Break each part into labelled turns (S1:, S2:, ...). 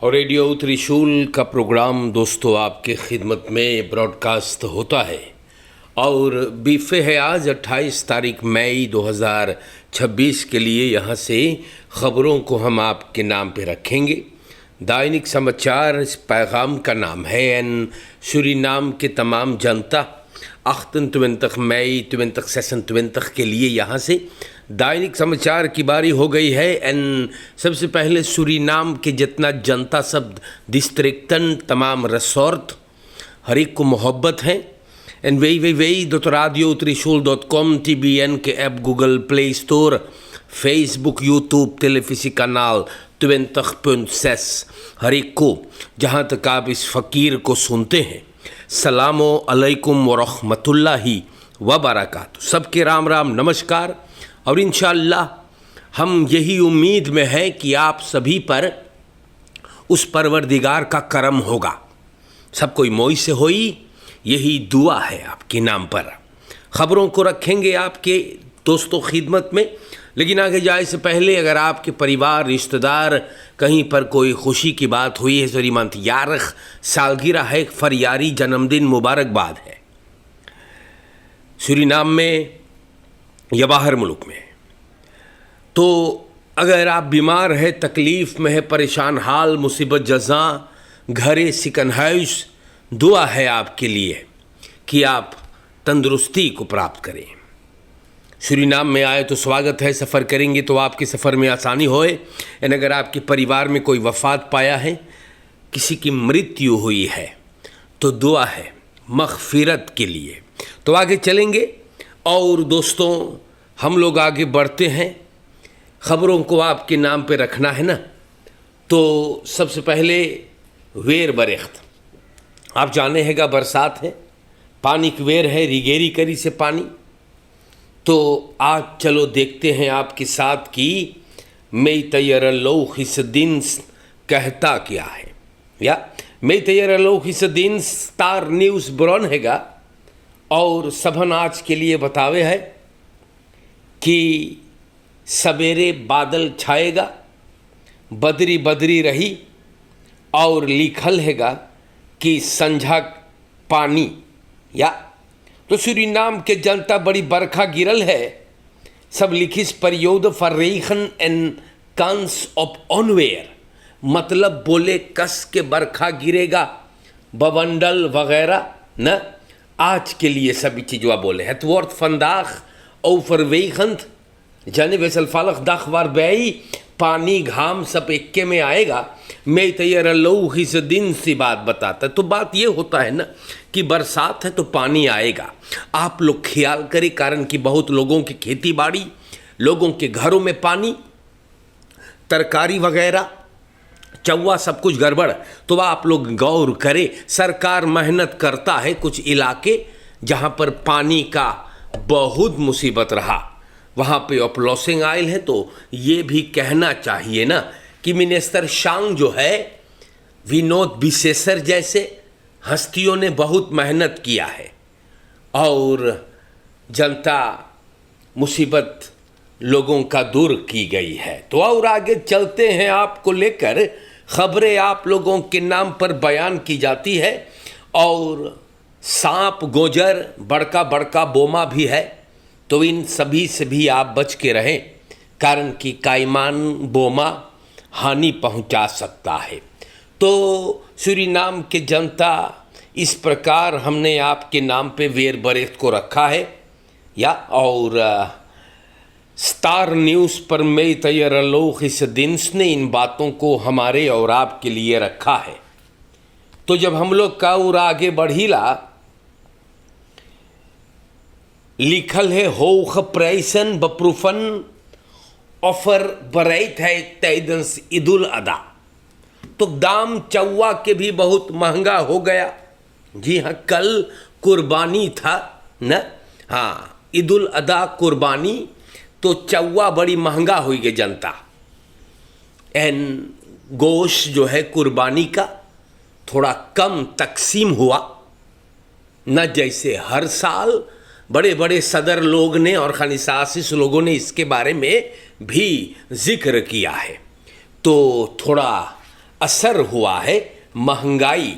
S1: और रेडियो त्रिशूल का प्रोग्राम दोस्तों आपके खिदमत में ब्रॉडकास्ट होता है और बीफे है आज 28 तारीख मई 2026 के लिए यहाँ से ख़बरों को हम आपके नाम पे रखेंगे। दैनिक समाचार इस पैगाम का नाम है एन सूरीनाम के तमाम जनता 28 मई 2026 के लिए यहाँ से दैनिक समाचार की बारी हो गई है। एन सबसे पहले सूरीनाम के जितना जनता शब्द डिस्ट्रिक्टन तमाम रिसोर्ट हर एक को मोहब्बत है एन www.radiotrishul.com TBN के app Google Play Store Facebook YouTube television कनाल 20.6 हर एक को जहाँ तक आप इस फ़कीर को सुनते हैं सलामो अलैकुम वरहमतुल्लाहि व बरकातहू। सबके राम राम नमस्कार और इंशाअल्लाह हम यही उम्मीद में हैं कि आप सभी पर उस परवरदिगार का करम होगा, सब कोई मोई से होई, यही दुआ है आपके नाम पर। ख़बरों को रखेंगे आपके दोस्तों खिदमत में, लेकिन आगे जाए से पहले अगर आपके परिवार रिश्तेदार कहीं पर कोई खुशी की बात हुई है, सरीमंत यारख सालगिरह है, फरियारी जन्मदिन मुबारकबाद है सूरीनाम में या बाहर मुल्क में, तो अगर आप बीमार है, तकलीफ़ में है, परेशान हाल, मुसीबत जज़ा, घरे सिकनहाइश, दुआ है आपके लिए कि आप तंदुरुस्ती को प्राप्त करें। सूरीनाम में आए तो स्वागत है, सफ़र करेंगे तो आपके सफ़र में आसानी होए। एंड अगर आपके परिवार में कोई वफ़ात पाया है, किसी की मृत्यु हुई है, तो दुआ है मग़फ़िरत के लिए। तो आगे चलेंगे और दोस्तों हम लोग आगे बढ़ते हैं। ख़बरों को आपके नाम पे रखना है ना, तो सबसे पहले वेर बरेख्त आप जाने हैगा, बरसात है, पानी की वेर है, रिगेरी करी से पानी। तो आज चलो देखते हैं आपके साथ कि मैं तैयार लो इस दिन कहता क्या है, या मैं तैयार लो इस दिन स्टार न्यूज़ ब्रॉन हैगा और सबन आज के लिए बतावे है कि सवेरे बादल छाएगा, बदरी बदरी रही और लिखल हैगा कि संझा पानी। या तो सूरीनाम के जनता बड़ी बरखा गिरल है, सब लिखिस परियोद फरेखन एन कांस ऑफ ऑनवेयर, मतलब बोले कस के बरखा गिरेगा, बवंडल वगैरह न। आज के लिए सभी चीज़वा बोले है तो वर्थ फंदाख और फरवेखंत जाने वैसल फालक दाखवार बेई, पानी घाम सब एक्के में आएगा। मैं तैयार लो इस दिन सी बात बताता, तो बात ये होता है ना कि बरसात है तो पानी आएगा। आप लोग ख्याल करें, कारण कि बहुत लोगों की खेती बाड़ी, लोगों के घरों में पानी, तरकारी वगैरह चौवा सब कुछ गड़बड़, तो आप लोग गौर करें। सरकार मेहनत करता है, कुछ इलाके जहाँ पर पानी का बहुत मुसीबत रहा वहाँ पे अपलॉसिंग आयल है, तो ये भी कहना चाहिए ना कि मिनिस्टर शांग जो है, विनोद बिसेसर जैसे हस्तियों ने बहुत मेहनत किया है और जनता मुसीबत लोगों का दूर की गई है। तो और आगे चलते हैं, आपको लेकर खबरें आप लोगों के नाम पर बयान की जाती है और सांप गोजर बड़का बड़का बोमा भी है, तो इन सभी से भी आप बच के रहें, कारण कि कायमान बोमा हानि पहुंचा सकता है। तो सूरीनाम के जनता इस प्रकार हमने आपके नाम पे वेर बरेख्त को रखा है, या और स्टार न्यूज़ पर मैं तैयार लोग इस दिन ने इन बातों को हमारे और आपके लिए रखा है। तो जब हम लोग का और आगे बढ़ीला, लिखल है हो प्रेसन बप्रूफन ऑफर बरैत है तैदंस ईदुल अदा, तो दाम चौवा के भी बहुत महंगा हो गया। जी हाँ, कल कुर्बानी था न, हाँ ईदुल अदा कुर्बानी, तो चौवा बड़ी महंगा हुई गई जनता। एन गोश्त जो है कुर्बानी का थोड़ा कम तकसीम हुआ न, जैसे हर साल बड़े बड़े सदर लोग ने और खानिसासिस लोगों ने इसके बारे में भी जिक्र किया है। तो थोड़ा असर हुआ है महंगाई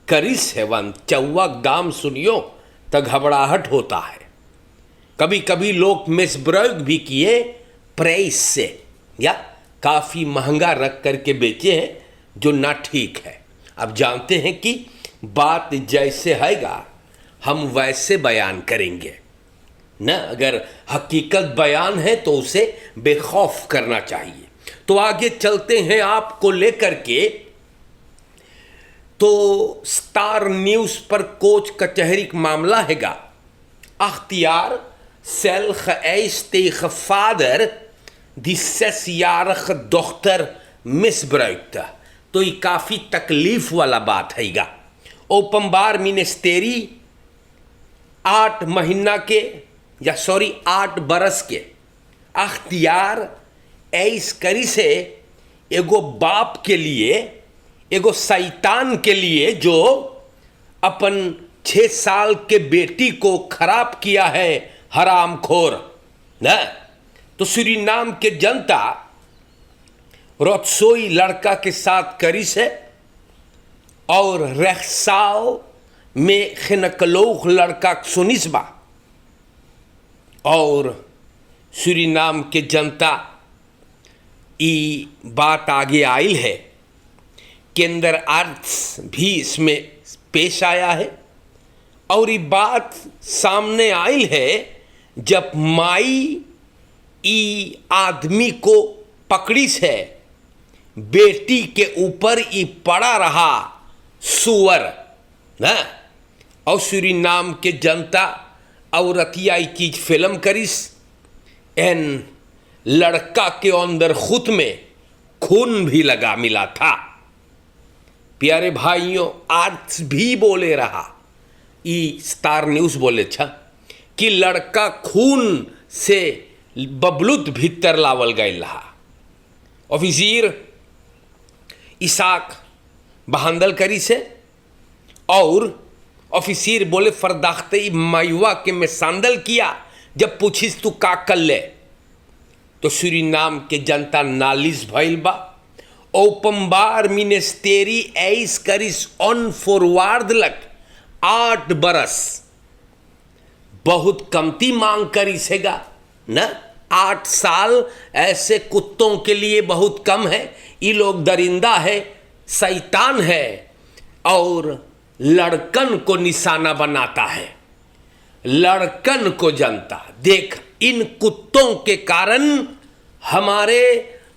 S1: करिस है वन चौवा दाम सुनियो तो घबराहट होता है। कभी कभी लोग मिसप्रयोग भी किए प्राइस से, या काफ़ी महंगा रख करके बेचे हैं, जो ना ठीक है। अब जानते हैं कि बात जैसे हैगा हम वैसे बयान करेंगे ना। अगर हकीकत बयान है तो उसे बेखौफ करना चाहिए। तो आगे चलते हैं आपको लेकर के। तो स्टार न्यूज़ पर कोच कचहरी का मामला हैगा। अख्तियार सेल्ख एस तेख फादर die 6-jarige dochter misbruikte। तो ये काफ़ी तकलीफ वाला बात हैगा। ओपनबार मिनिस्टेरी 8 महीना के 8 बरस के अख्तियार ऐस करी से एगो बाप के लिए, एगो शैतान के लिए जो अपन 6 साल के बेटी को खराब किया है, हरामखोर ना। तो सूरीनाम के जनता रोत्सोई लड़का के साथ करी से और रेखसाव में खिनकलोख लड़का सुनिस्बा। और सूरीनाम के जनता ये बात आगे आयल है, केंद्र अर्थ भी इसमें पेश आया है। और ये बात सामने आयल है जब माई ई आदमी को पकड़ी से बेटी के ऊपर ई पड़ा रहा सुअर ना। और सूरीनाम के जनता औरतिया ये चीज फिल्म करिस, एन लड़का के अंदर खुद में खून भी लगा मिला था। प्यारे भाइयों, आज भी बोले रहा ई स्टार न्यूज़ बोले था कि लड़का खून से बबलूत भीतर लावल गए रहा। ऑफिसर इसाक बहांदल करी से और ऑफिसर बोले फरदाख्ते मायुआ के में सांदल किया। जब पूछिस तू का कर ले तो सूरीनाम के जनता नालिस भइल बा। ओपनबार मिनिस्टेरी ऐस करिस ऑन फॉरवर्ड लक 8 बरस बहुत कमती मांग करिस हैगा ना। 8 साल ऐसे कुत्तों के लिए बहुत कम है। ये लोग दरिंदा है, शैतान है और लड़कन को निशाना बनाता है। लड़कन को जनता देख, इन कुत्तों के कारण हमारे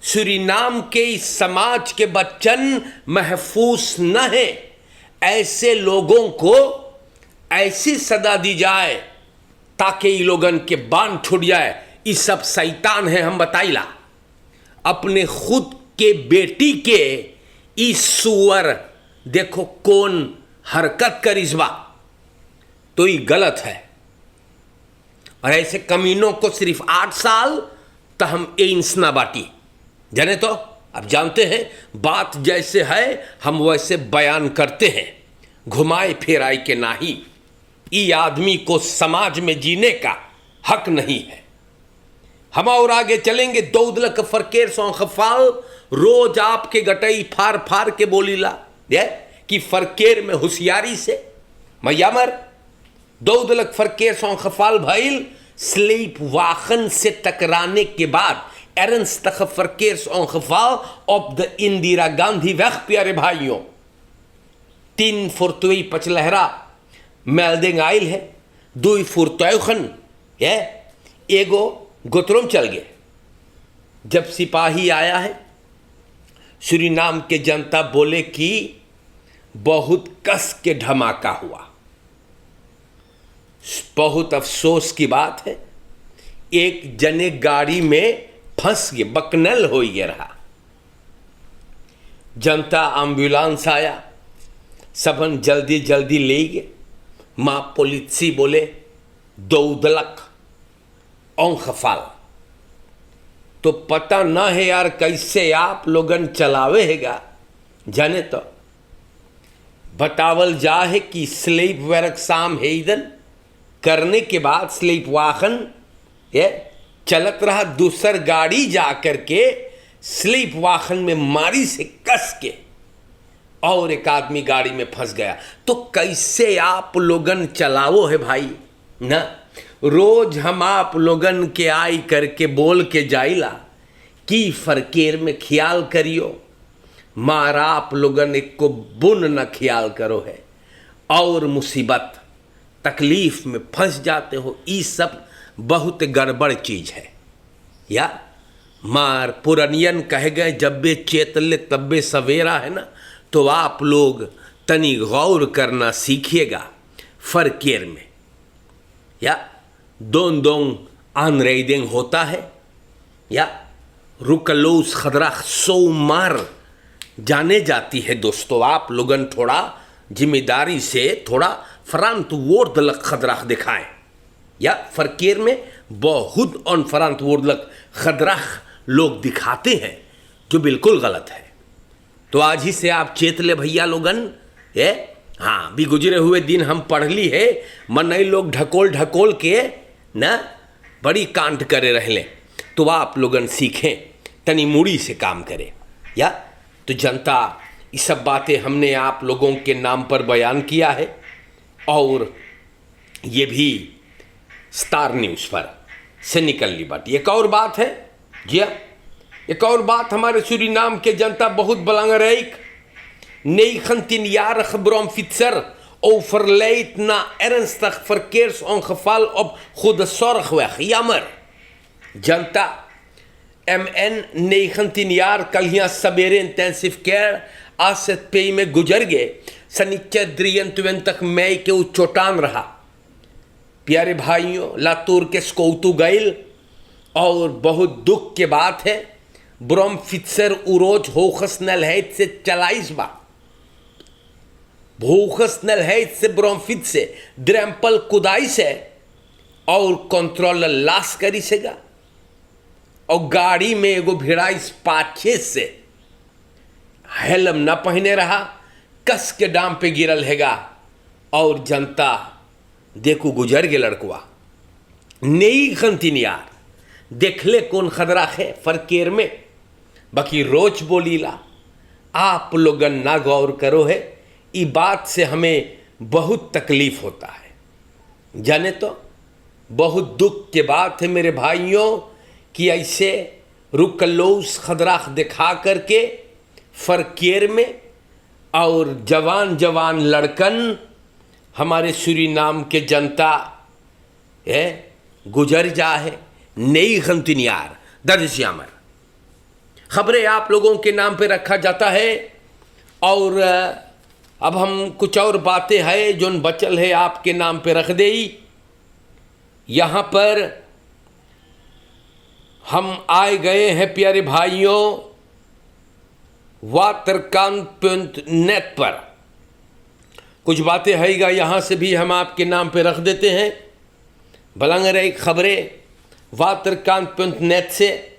S1: सूरीनाम के इस समाज के बच्चन महफूज न है। ऐसे लोगों को ऐसी सजा दी जाए ताकि ये लोगन के बान छूट जाए। ये सब शैतान है, हम बताइला। अपने खुद के बेटी के इस सुअर देखो कौन हरकत करिसबा, तो ये गलत है। और ऐसे कमीनों को सिर्फ 8 साल तो हम एंस ना बाटी जाने। तो अब जानते हैं बात जैसे है हम वैसे बयान करते हैं, घुमाए फिराए के नहीं। ये आदमी को समाज में जीने का हक नहीं है। हम और आगे चलेंगे। दौदलक फरकेर सौ खफाल रोज आपके गटई फार फार के बोलीला कि फरकेर में होशियारी से मैयामर दौदलक फरकेर सौ खफाल भइल स्लीप वाखन से टकराने के बाद एरंस तक फरकेर सौ खफाल ऑफ द इंदिरा गांधी वक्त। प्यारे भाइयों, 3 फुरतुई पचलहरा मेल्डिंग आयल है, 2 फुरतुखन है, एगो गोतरम चल गए। जब सिपाही आया है, सूरीनाम के जनता बोले कि बहुत कस के धमाका हुआ। बहुत अफसोस की बात है, एक जने गाड़ी में फंस गए, बकनल हो गया रहा। जनता एम्बुलेंस आया, सबन जल्दी जल्दी ले गए। माँ पुलिसी बोले दौदलक औंखफाल। तो पता ना है यार कैसे आप लोगन चलावे हैगा, जाने तो बतावल जा है कि स्लीप वर्क शाम है इधन करने के बाद स्लीप वाहन ये चलत रहा। दूसर गाड़ी जा कर के स्लीप वाहन में मारी से कस के और एक आदमी गाड़ी में फंस गया। तो कैसे आप लोगन चलावो है भाई ना। रोज हम आप लोगन के आई करके बोल के जाइला कि फरकेर में ख्याल करियो, मार आप लोगन एक को बुन न ख्याल करो है और मुसीबत तकलीफ में फंस जाते हो। ये सब बहुत गड़बड़ चीज है। या मार पुरनियन कह गए जब बे चेतले तब्बे सवेरा है ना। तो आप लोग तनी गौर करना सीखिएगा फरकेर में। या दोन दोन आनरेदिंग होता है या रुकलोस खदरा सो मार जाने जाती है। दोस्तों आप लोगन थोड़ा जिम्मेदारी से थोड़ा फरांत वोर्दलक खदरा दिखाएं। या फरकेर में बहुत ऑन फरांत वोर्दलक खदरा लोग दिखाते हैं जो बिल्कुल गलत है। तो आज ही से आप चेत ले भैया लोगन। ये हाँ भी गुजरे हुए दिन हम पढ़ ली है, मनई लोग ढकोल ढकोल के न बड़ी कांड करे रहले। तो आप लोगन सीखें, तनी मूड़ी से काम करें। या तो जनता ये सब बातें हमने आप लोगों के नाम पर बयान किया है और ये भी स्टार न्यूज़ पर से निकल ली बात। एक और बात है जी हाँ, एक और बात हमारे सूरीनाम के जनता बहुत belangrijk 19-jarige Bram Fietser overleed na ernstig verkeersongeval op Goede Zorgweg. Jammer. जनता MN 19 कल यहाँ सवेरे इंटेंसिव केयर AZP में गुजर गए। सनिचर 23 मई के चोटान रहा। प्यारे भाइयों लातूर के स्कौतू गैल और बहुत दुख के बात है। ब्रॉम फित्सर उरोज होखस नलहैत से 40 बा भूखस नलहैत से ब्रॉम फित से द्रम्पल कुदाई से और कंट्रोल लाश करी सेगा और गाड़ी में एगो भिड़ाई पाछे से हेलम न पहने रहा, कस के डाम पे गिरल हैगा और जनता देखो गुजर के लड़कुआ नई खंतीन यार देखले कौन खतरा है फरकेर में। बाकी रोज बोलीला आप लोगन ना गौर करो है। ई बात से हमें बहुत तकलीफ होता है। जाने तो बहुत दुख के बात है मेरे भाइयों कि ऐसे रुकलोस खदराख दिखा करके फरकेर में और जवान जवान लड़कन हमारे सूरीनाम के जनता है गुजर जा है। नई खंतीन यार दर्ज श्यामर खबरें आप लोगों के नाम पे रखा जाता है और अब हम कुछ और बातें हैं जो बचल है आपके नाम पे रख दे। यहाँ पर हम आए गए हैं प्यारे भाइयों waterkant.net पर। कुछ बातें हैगा यहाँ से भी हम आपके नाम पे रख देते हैं। belangrijk खबरें waterkant.net से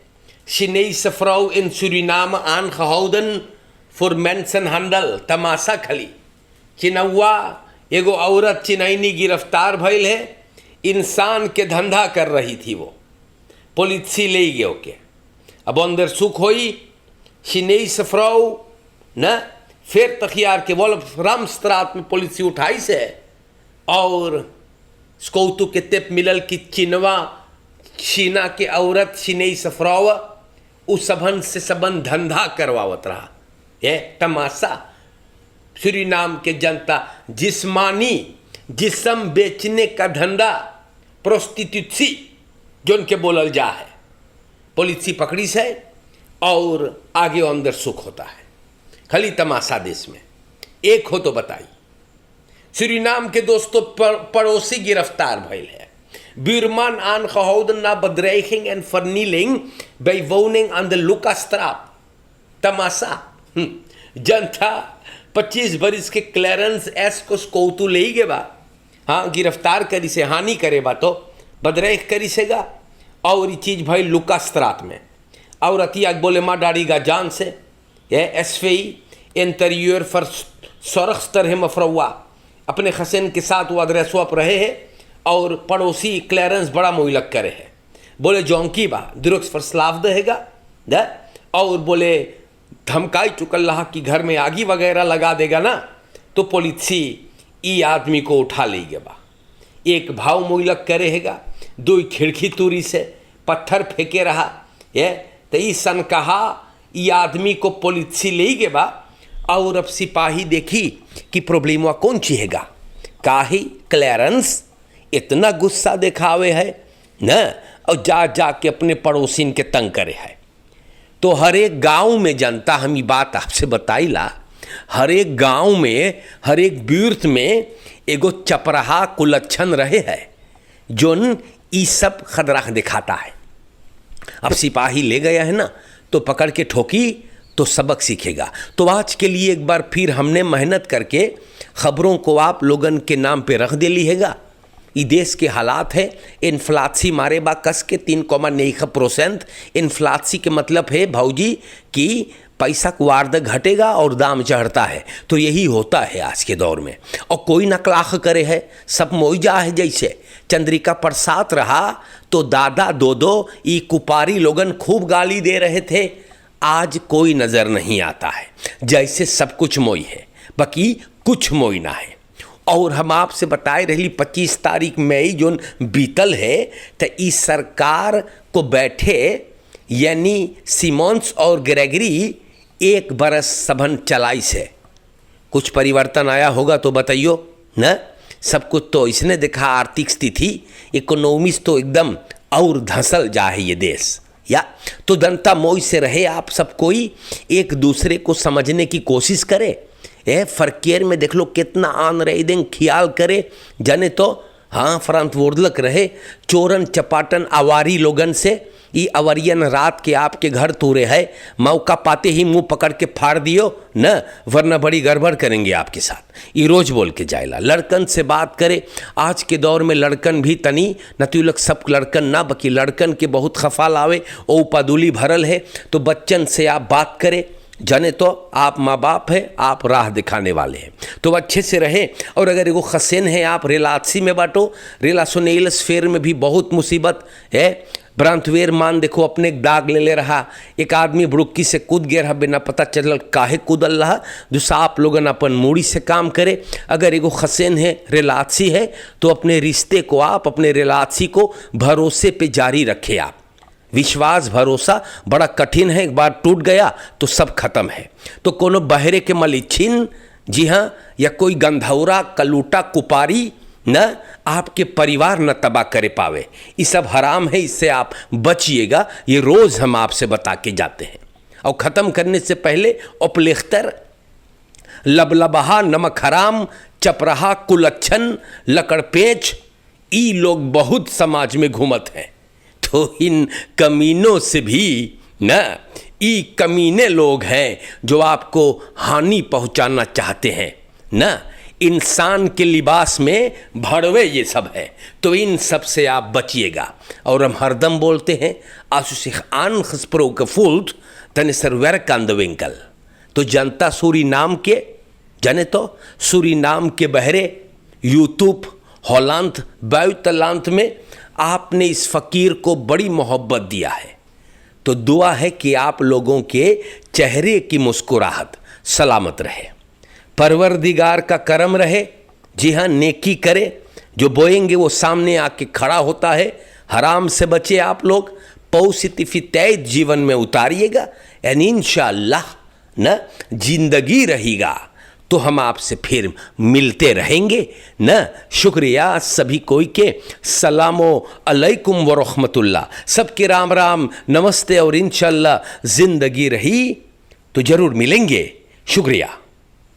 S1: Chinese vrouw in Suriname aangehouden voor mensenhandel तमाशा खली। चिनौआ एगो औरत चिनैनी गिरफ्तार भइल है, इंसान के धंधा कर रही थी वो। पुलिस ले गए के अब अंदर सुख होई Chinese vrouw न फिर तखियार के Wolframstraat में पुलिस उठाई से और स्कौतु के टिप मिलल कि चिनवा चीना के औरत Chinese vrouw उस सबन से सबन धंधा करवावत रहा। ये तमाशा सूरीनाम के जनता जिस्मानी जिस्म बेचने का धंधा प्रोस्टिट्यूसी जो उनके बोलल जा है। पुलिस पकड़ी से और आगे अंदर सुख होता है। खाली तमाशा देश में एक हो तो बताइए। सूरीनाम के दोस्तों पड़ोसी गिरफ्तार भइल है। Buurman aangehouden na bedreiging en vernieling bij woning aan de Lucasstraat। तमाशा जनता 25 बरिस के क्लेरेंस एस को स्कौतू ले गए बा। हाँ गिरफ्तार करी से हानि करे बा तो बदरेख करी सेगा और ये चीज़ भाई लुकास्त्रात में और अतिया बोले माँ डाड़ी गा जान से ये एसफी इंटीरियर फर सरख्तर है मफरवा अपने खसन के साथ वो अदरसवा पर रहे हैं और पड़ोसी क्लेरेंस बड़ा मोइलक करे है। बोले जौंकी बा दुरुक्स फर स्लाव दहेगा द और बोले धमकाई चुकल रहा कि घर में आगी वगैरह लगा देगा ना तो पुलिसी ई आदमी को उठा लेगे बा। एक भाव मुइलक करे हैगा, दो खिड़की तूरी से पत्थर फेंके रहा ये तो ई सन कहा ई आदमी को पुलिसी ले गे बा। और अब सिपाही देखी कि प्रॉब्लम कौन चीहेगा, काहे क्लेरेंस इतना गुस्सा दिखावे है न, और जा जा के अपने पड़ोसिन के तंग करे है। तो हर एक गांव में जनता, हम ये बात आपसे बताइला, हर एक गांव में हर एक बीर्थ में एगो चपराहा कुलच्छन रहे है जोन ई सब खतरा दिखाता है। अब सिपाही ले गया है ना तो पकड़ के ठोकी तो सबक सीखेगा। तो आज के लिए एक बार फिर हमने मेहनत करके खबरों को आप लोगन के नाम पे रख दे ली हैगा। ये देश के हालात है, इन्फ्लासी मारे बा कस के 3,9%। इन्फ्लासी के मतलब है भौजी कि पैसा कुआर्द घटेगा और दाम चढ़ता है। तो यही होता है आज के दौर में। और कोई नकलाख करे है, सब मोइजा है। जैसे चंद्रिका प्रसाद रहा तो दादा दो ये कुपारी लोगन खूब गाली दे रहे थे, आज कोई नज़र नहीं आता है। जैसे सब कुछ मोई है, बाकी कुछ मोई ना है। और हम आपसे बताए रही 25 तारीख मई जोन बीतल है तो इस सरकार को बैठे यानी सिमोन्स और ग्रेगरी 1 बरस सभन चलाई से कुछ परिवर्तन आया होगा तो बताइयो न। सब कुछ तो इसने देखा, आर्थिक स्थिति इकोनॉमिक्स तो एकदम और धंसल जा है ये देश। या तो जनता मोई से रहे, आप सब कोई एक दूसरे को समझने की कोशिश करे। फरकेर में देख लो कितना आन रहे दें ख्याल करे जाने तो हाँ फ्रांत वोर्दलक रहे चोरन चपाटन आवारी लोगन से। ये अवरियन रात के आपके घर तूरे है, मौका पाते ही मुंह पकड़ के फाड़ दियो न, वरना बड़ी गड़बड़ करेंगे आपके साथ। ये रोज बोल के जायला लड़कन से बात करे। आज के दौर में लड़कन भी तनी नतुलक सब लड़कन ना बल्कि लड़कन के बहुत खफा लावे ओ पदुली भरल है। तो बच्चन से आप बात करें जाने तो आप माँ बाप है, आप राह दिखाने वाले हैं तो अच्छे से रहे। और अगर एगो खसेन है आप रेलासी में बाटो, रेलासोनेल स्फेयर में भी बहुत मुसीबत है। ब्रांतवेर मान देखो अपने दाग ले रहा, एक आदमी बुड़ुक्की से कूद गया रहा, बिना पता चलल काहे कूदल रहा। दूसरा आप लोगन अपन मूड़ी से काम करे। अगर एगो खसेन है रेलासी है तो अपने रिश्ते को आप अपने रेलासी को भरोसे पे जारी रखे। आप विश्वास भरोसा बड़ा कठिन है, एक बार टूट गया तो सब खत्म है। तो कोनो बहरे के मलिच्छिन, जी हाँ, या कोई गंधौरा कलूटा कुपारी न आपके परिवार न तबाह करे पावे। ये सब हराम है, इससे आप बचिएगा। ये रोज़ हम आपसे बता के जाते हैं। और ख़त्म करने से पहले उपलेख्तर लबलबहा नमक हराम चपराहा कुलच्छन लकड़पेच ई लोग बहुत समाज में घूमत हैं। तो इन कमीनों से भी न, ई कमीने लोग हैं जो आपको हानि पहुंचाना चाहते हैं न। इंसान के लिबास में भड़वे ये सब है, तो इन सब से आप बचिएगा। और हम हरदम बोलते हैं आसुसिख आन खस्प्रो के फूल्ट तने सरवर कांदविंकल। तो जनता सूरीनाम के जाने तो सूरीनाम के बहरे यूट्यूब हॉलैंड बायुतलांत में आपने इस फ़कीर को बड़ी मोहब्बत दिया है। तो दुआ है कि आप लोगों के चेहरे की मुस्कुराहट सलामत रहे, परवरदिगार का करम रहे। जी हाँ, नेकी करे, जो बोएंगे वो सामने आके खड़ा होता है। हराम से बचे आप लोग, पौसितिफितैत जीवन में उतारिएगा यानी इंशाअल्लाह न जिंदगी रहेगा तो हम आपसे फिर मिलते रहेंगे न। शुक्रिया सभी कोई के। सलामो अलैकुम व रहमतुल्लाह। सबके राम राम नमस्ते। और इंशाअल्लाह ज़िंदगी रही तो ज़रूर मिलेंगे। शुक्रिया।